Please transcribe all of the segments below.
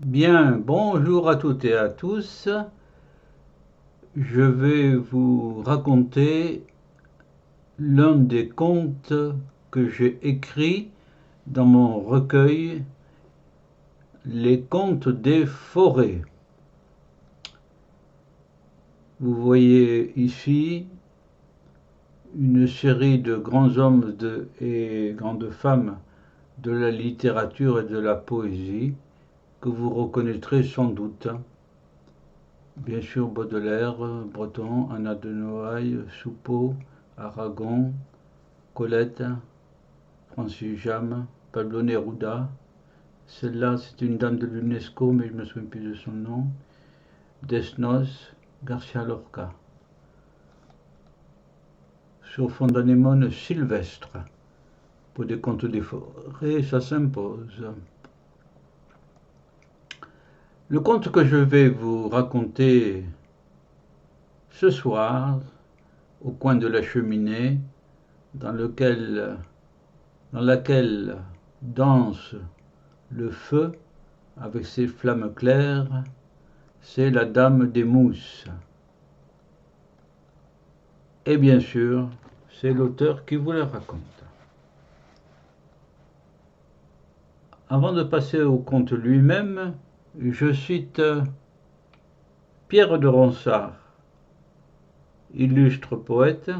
Bien, bonjour à toutes et à tous. Je vais vous raconter l'un des contes que j'ai écrits dans mon recueil Les contes des forêts. Vous voyez ici une série de grands hommes et grandes femmes de la littérature et de la poésie que vous reconnaîtrez sans doute. Bien sûr, Baudelaire, Breton, Anna de Noailles, Soupeau, Aragon, Colette, Francis Jam, Pablo Neruda. Celle-là, c'est une dame de l'UNESCO, mais je ne me souviens plus de son nom. Desnos, Garcia Lorca. Sur fond d'anémone sylvestre. Pour des contes des forêts, ça s'impose. Le conte que je vais vous raconter ce soir, au coin de la cheminée, dans laquelle danse le feu avec ses flammes claires, c'est la Dame des Mousses. Et bien sûr, c'est l'auteur qui vous le raconte. Avant de passer au conte lui-même, je cite Pierre de Ronsard, illustre poète,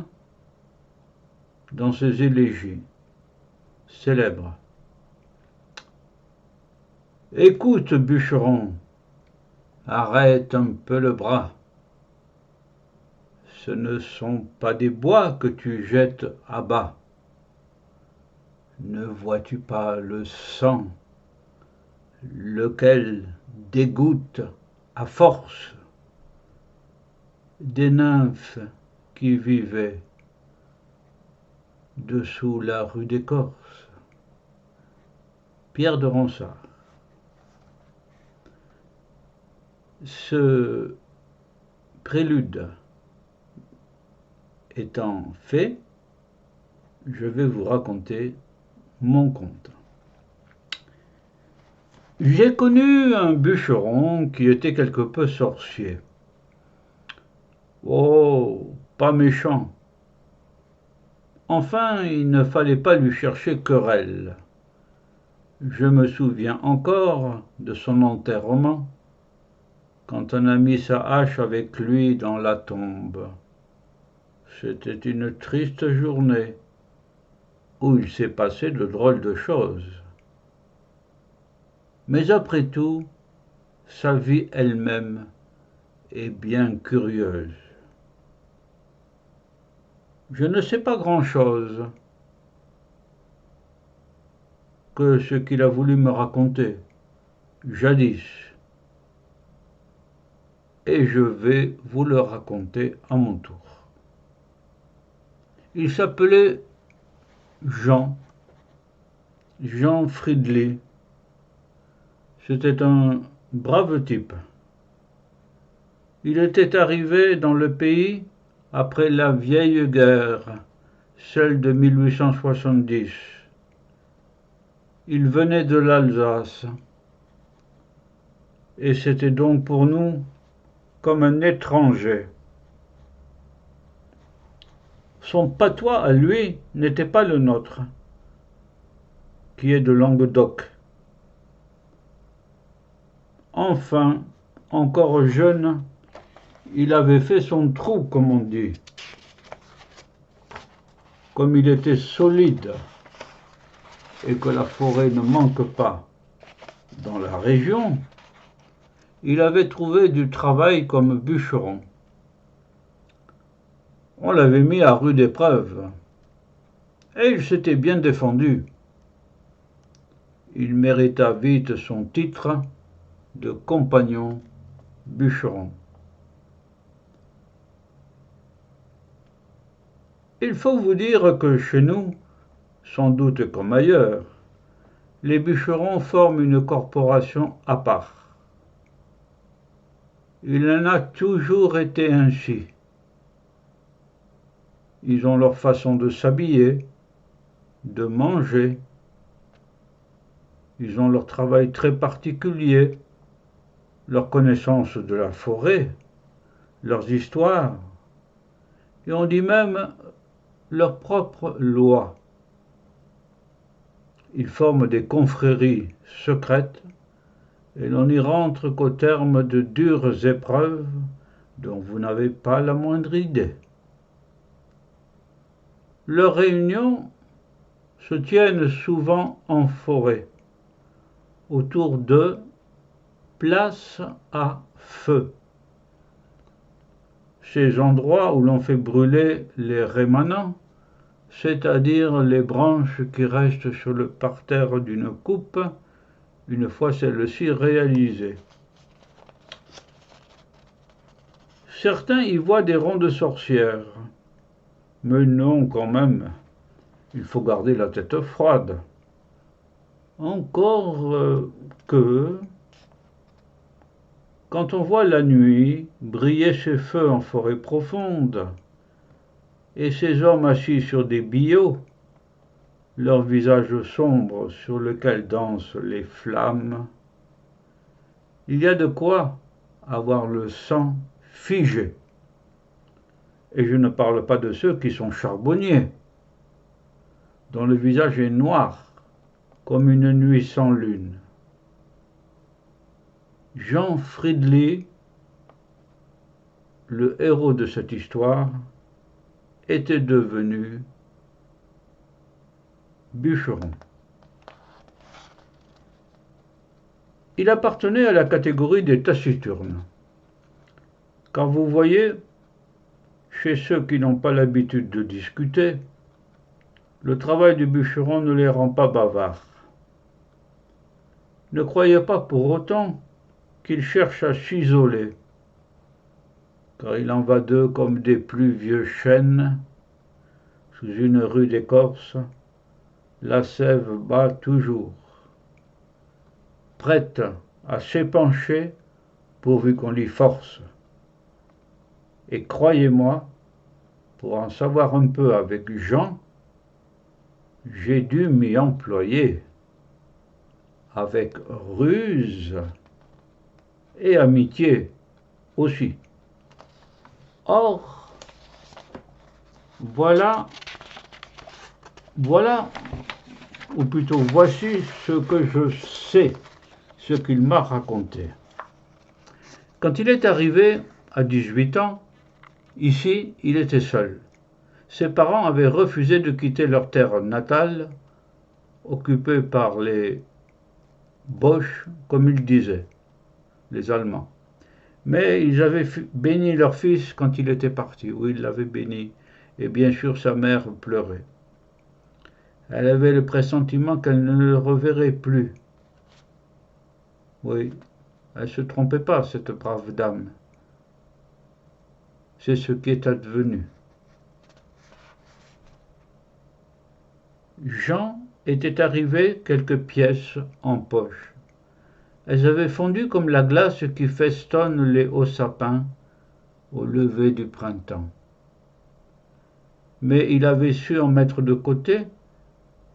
dans ses élégies célèbres. Écoute, bûcheron, arrête un peu le bras. Ce ne sont pas des bois que tu jettes à bas. Ne vois-tu pas le sang, lequel dégoûte à force des nymphes qui vivaient dessous la rue des Corses? Pierre de Ronsard. Ce prélude étant fait, je vais vous raconter mon conte. J'ai connu un bûcheron qui était quelque peu sorcier. Oh, pas méchant. Enfin, il ne fallait pas lui chercher querelle. Je me souviens encore de son enterrement, quand on a mis sa hache avec lui dans la tombe. C'était une triste journée, où il s'est passé de drôles de choses. Mais après tout, sa vie elle-même est bien curieuse. Je ne sais pas grand-chose que ce qu'il a voulu me raconter, jadis, et je vais vous le raconter à mon tour. Il s'appelait Jean Fridley. C'était un brave type. Il était arrivé dans le pays après la vieille guerre, celle de 1870. Il venait de l'Alsace, et c'était donc pour nous comme un étranger. Son patois à lui n'était pas le nôtre, qui est de Languedoc. Enfin, encore jeune, il avait fait son trou, comme on dit. Comme il était solide et que la forêt ne manque pas dans la région, il avait trouvé du travail comme bûcheron. On l'avait mis à rude épreuve, et il s'était bien défendu. Il mérita vite son titre de compagnon bûcheron. Il faut vous dire que chez nous, sans doute comme ailleurs, les bûcherons forment une corporation à part. Il en a toujours été ainsi. Ils ont leur façon de s'habiller, de manger. Ils ont leur travail très particulier leur connaissance de la forêt, leurs histoires, et on dit même leurs propres lois. Ils forment des confréries secrètes et l'on n'y rentre qu'au terme de dures épreuves dont vous n'avez pas la moindre idée. Leurs réunions se tiennent souvent en forêt, autour de places à feu, ces endroits où l'on fait brûler les rémanents, c'est-à-dire les branches qui restent sur le parterre d'une coupe, une fois celle-ci réalisée. Certains y voient des rondes sorcières, mais non quand même, il faut garder la tête froide. Encore que, quand on voit la nuit briller ses feux en forêt profonde, et ces hommes assis sur des billots, leur visage sombre sur lequel dansent les flammes, il y a de quoi avoir le sang figé. Et je ne parle pas de ceux qui sont charbonniers, dont le visage est noir comme une nuit sans lune. Jean Fridley, le héros de cette histoire, était devenu bûcheron. Il appartenait à la catégorie des taciturnes. Car vous voyez, chez ceux qui n'ont pas l'habitude de discuter, le travail du bûcheron ne les rend pas bavards. Ne croyez pas pour autant qu'ils cherchent à s'isoler, car il en va d'eux comme des plus vieux chênes. Sous une rude écorce, la sève bat toujours, prête à s'épancher pourvu qu'on l'y force. Et croyez-moi, pour en savoir un peu avec Jean, j'ai dû m'y employer avec ruse et amitié aussi. Or, voilà, ou plutôt voici ce que je sais, ce qu'il m'a raconté. Quand il est arrivé à 18 ans, ici, il était seul. Ses parents avaient refusé de quitter leur terre natale, occupée par les Boches, comme ils disaient, les Allemands. Mais ils avaient béni leur fils quand il était parti, ou ils l'avaient béni, et bien sûr sa mère pleurait. Elle avait le pressentiment qu'elle ne le reverrait plus. Oui, elle ne se trompait pas, cette brave dame. C'est ce qui est advenu. Jean était arrivé quelques pièces en poche. Elles avaient fondu comme la glace qui festonne les hauts sapins au lever du printemps. Mais il avait su en mettre de côté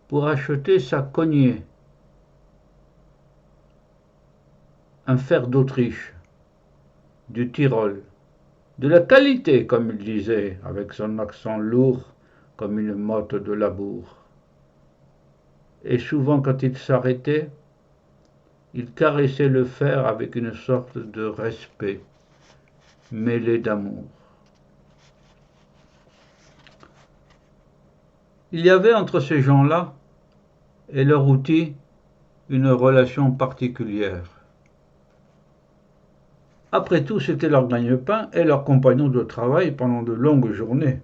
pour acheter sa cognée, un fer d'Autriche, du Tyrol, de la qualité, comme il disait, avec son accent lourd comme une motte de labour. Et souvent, quand il s'arrêtait, il caressait le fer avec une sorte de respect, mêlé d'amour. Il y avait entre ces gens-là et leur outil une relation particulière. Après tout, c'était leur gagne-pain et leur compagnon de travail pendant de longues journées.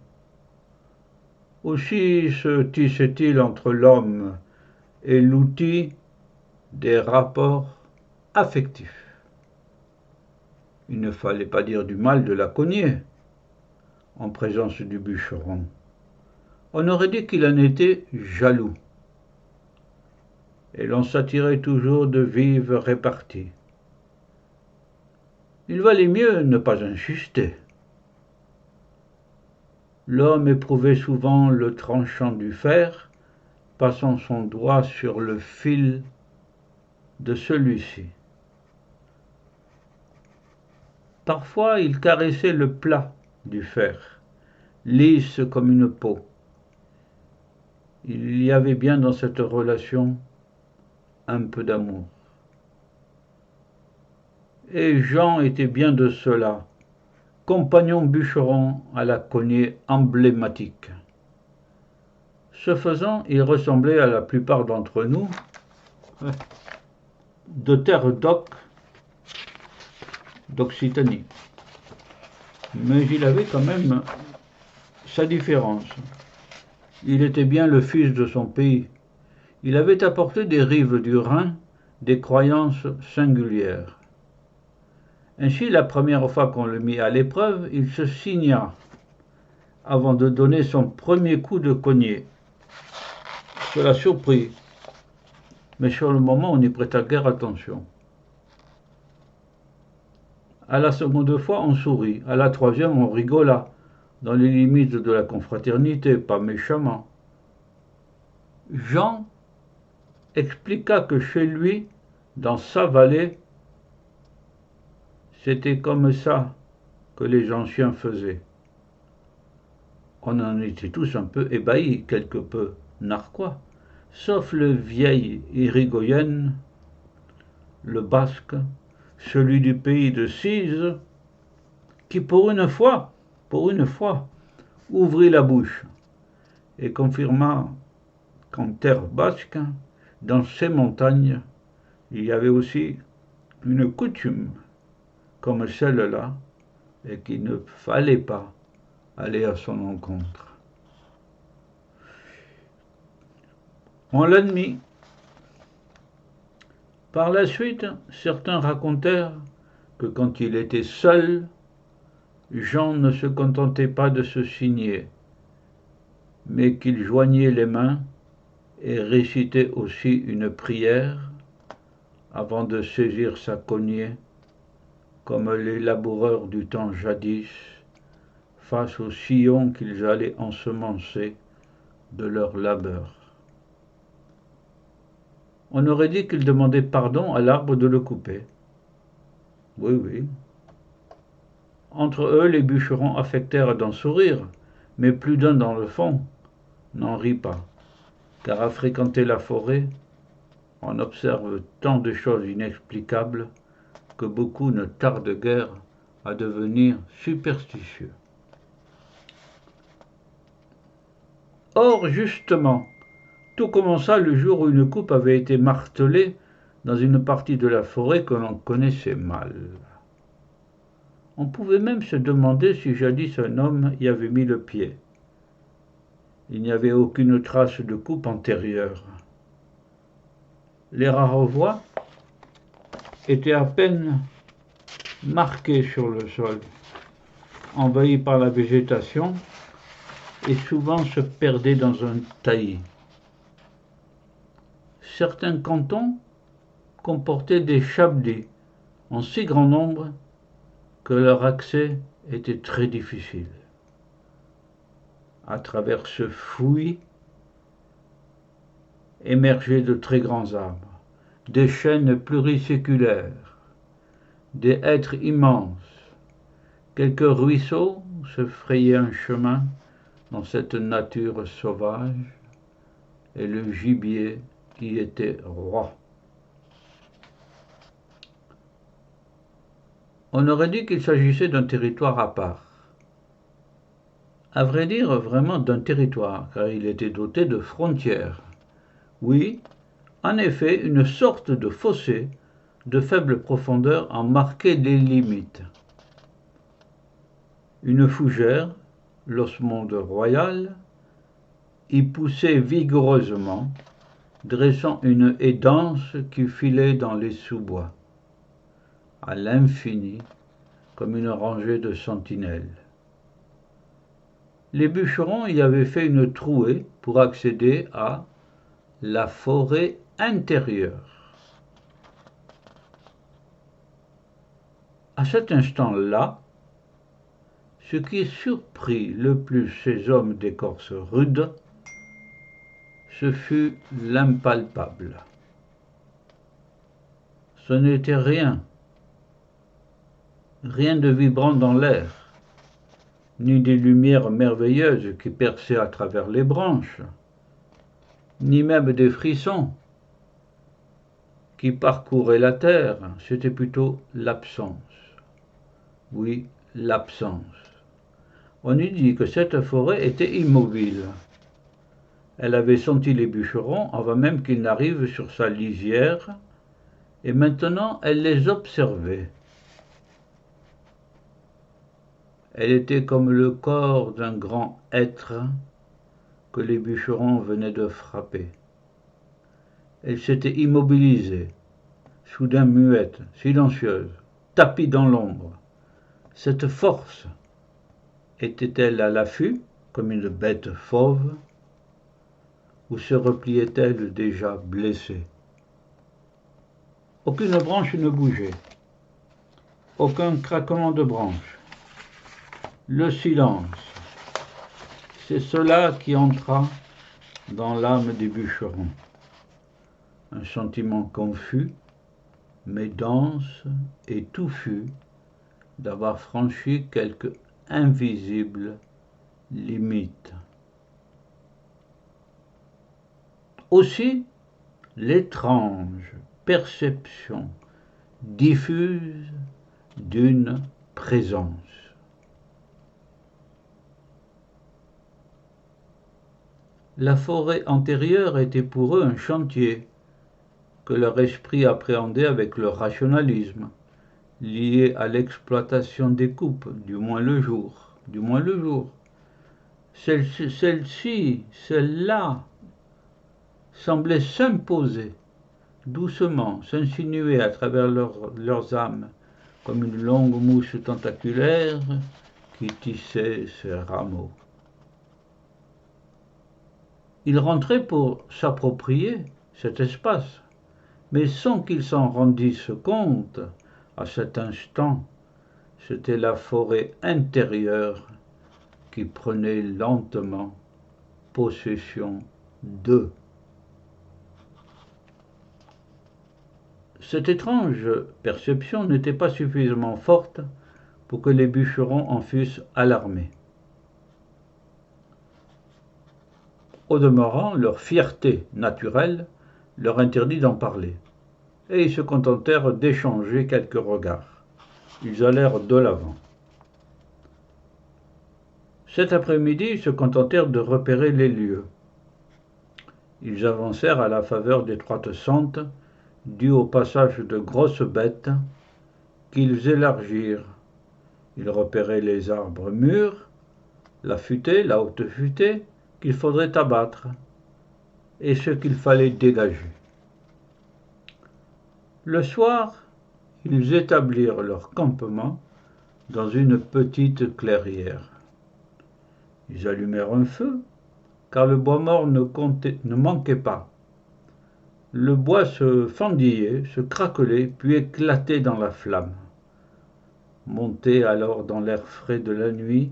Aussi se tissait-il entre l'homme et l'outil des rapports affectifs. Il ne fallait pas dire du mal de la cognée en présence du bûcheron. On aurait dit qu'il en était jaloux. Et l'on s'attirait toujours de vives réparties. Il valait mieux ne pas insister. L'homme éprouvait souvent le tranchant du fer, passant son doigt sur le fil de celui-ci. Parfois, il caressait le plat du fer, lisse comme une peau. Il y avait bien dans cette relation un peu d'amour. Et Jean était bien de cela, compagnon bûcheron à la cognée emblématique. Ce faisant, il ressemblait à la plupart d'entre nous, de terre d'Occitanie. Mais il avait quand même sa différence. Il était bien le fils de son pays. Il avait apporté des rives du Rhin des croyances singulières. Ainsi, la première fois qu'on le mit à l'épreuve, il se signa avant de donner son premier coup de cognée. Cela surprit, mais sur le moment, on n'y prêta guère attention. À la seconde fois, on sourit. À la troisième, on rigola, dans les limites de la confraternité, pas méchamment. Jean expliqua que chez lui, dans sa vallée, c'était comme ça que les anciens faisaient. On en était tous un peu ébahis, quelque peu narquois, sauf le vieil Irigoyen, le basque, celui du pays de Cise, qui pour une fois, ouvrit la bouche et confirma qu'en terre basque, dans ces montagnes, il y avait aussi une coutume comme celle-là et qu'il ne fallait pas aller à son encontre. On l'admit. Par la suite, certains racontèrent que quand il était seul, Jean ne se contentait pas de se signer, mais qu'il joignait les mains et récitait aussi une prière avant de saisir sa cognée, comme les laboureurs du temps jadis, face aux sillons qu'ils allaient ensemencer de leur labeur. On aurait dit qu'il demandait pardon à l'arbre de le couper. Oui, oui. Entre eux, les bûcherons affectèrent d'en sourire, mais plus d'un dans le fond n'en rit pas, car à fréquenter la forêt, on observe tant de choses inexplicables que beaucoup ne tardent guère à devenir superstitieux. Or, justement, tout commença le jour où une coupe avait été martelée dans une partie de la forêt que l'on connaissait mal. On pouvait même se demander si jadis un homme y avait mis le pied. Il n'y avait aucune trace de coupe antérieure. Les rares voies étaient à peine marquées sur le sol, envahies par la végétation et souvent se perdaient dans un taillis. Certains cantons comportaient des chablis en si grand nombre que leur accès était très difficile. À travers ce fouillis émergeaient de très grands arbres, des chênes pluriséculaires, des hêtres immenses. Quelques ruisseaux se frayaient un chemin dans cette nature sauvage, et le gibier y était roi. On aurait dit qu'il s'agissait d'un territoire à part. À vrai dire, vraiment d'un territoire, car il était doté de frontières. Oui, en effet, une sorte de fossé de faible profondeur en marquait les limites. Une fougère, l'osmonde royal, y poussait vigoureusement, dressant une haie dense qui filait dans les sous-bois, à l'infini, comme une rangée de sentinelles. Les bûcherons y avaient fait une trouée pour accéder à la forêt intérieure. À cet instant-là, ce qui surprit le plus ces hommes d'écorce rude, ce fut l'impalpable. Ce n'était rien, rien de vibrant dans l'air, ni des lumières merveilleuses qui perçaient à travers les branches, ni même des frissons qui parcouraient la terre, c'était plutôt l'absence. Oui, l'absence. On eût dit que cette forêt était immobile. Elle avait senti les bûcherons avant même qu'ils n'arrivent sur sa lisière, et maintenant elle les observait. Elle était comme le corps d'un grand être que les bûcherons venaient de frapper. Elle s'était immobilisée, soudain muette, silencieuse, tapie dans l'ombre. Cette force était-elle à l'affût, comme une bête fauve, ou se repliait-elle déjà blessée? Aucune branche ne bougeait, aucun craquement de branche. Le silence, c'est cela qui entra dans l'âme des bûcherons. Un sentiment confus, mais dense et touffu, d'avoir franchi quelque invisible limite. Aussi, l'étrange perception diffuse d'une présence. La forêt antérieure était pour eux un chantier que leur esprit appréhendait avec leur rationalisme, lié à l'exploitation des coupes, du moins le jour. Celle-ci, celle-là, semblait s'imposer doucement, s'insinuer à travers leurs âmes, comme une longue mouche tentaculaire qui tissait ses rameaux. Ils rentraient pour s'approprier cet espace, mais sans qu'ils s'en rendissent compte, à cet instant, c'était la forêt intérieure qui prenait lentement possession d'eux. Cette étrange perception n'était pas suffisamment forte pour que les bûcherons en fussent alarmés. Au demeurant, leur fierté naturelle leur interdit d'en parler, et ils se contentèrent d'échanger quelques regards. Ils allèrent de l'avant. Cet après-midi, ils se contentèrent de repérer les lieux. Ils avancèrent à la faveur d'étroites sentes, dues au passage de grosses bêtes, qu'ils élargirent. Ils repéraient les arbres mûrs, la futaie, la haute futaie, qu'il faudrait abattre, et ce qu'il fallait dégager. Le soir, ils établirent leur campement dans une petite clairière. Ils allumèrent un feu, car le bois mort ne manquait pas. Le bois se fendillait, se craquelait, puis éclatait dans la flamme. Montait alors dans l'air frais de la nuit,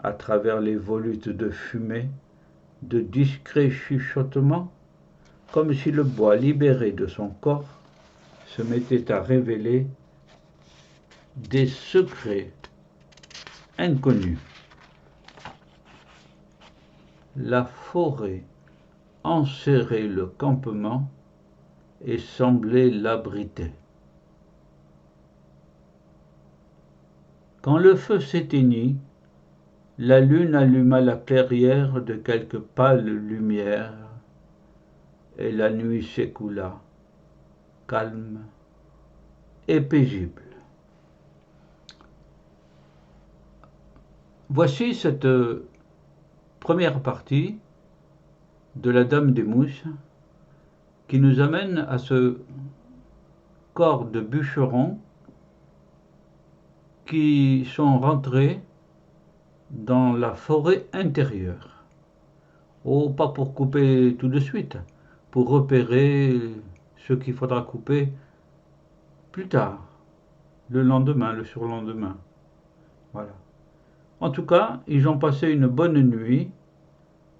à travers les volutes de fumée, de discrets chuchotements, comme si le bois libéré de son corps se mettait à révéler des secrets inconnus. La forêt enserrait le campement et semblait l'abriter. Quand le feu s'éteignit, la lune alluma la clairière de quelques pâles lumières, et la nuit s'écoula, calme et paisible. Voici cette première partie de la Dame des Mousses qui nous amène à ce corps de bûcherons qui sont rentrés dans la forêt intérieure. Oh, pas pour couper tout de suite, pour repérer ce qu'il faudra couper plus tard, le lendemain, le surlendemain. Voilà. En tout cas, ils ont passé une bonne nuit,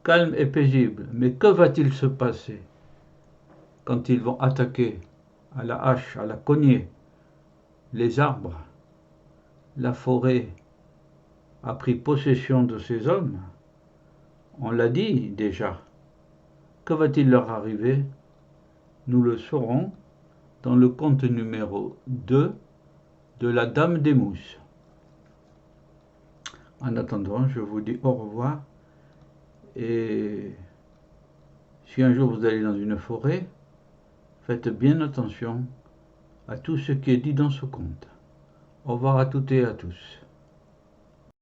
calme et paisible. Mais que va-t-il se passer quand ils vont attaquer à la hache, à la cognée, les arbres la forêt a pris possession de ces hommes, on l'a dit déjà. Que va-t-il leur arriver? Nous le saurons dans le conte numéro 2 de la Dame des Mousses. En attendant, je vous dis au revoir et si un jour vous allez dans une forêt, faites bien attention à tout ce qui est dit dans ce conte. Au revoir à toutes et à tous.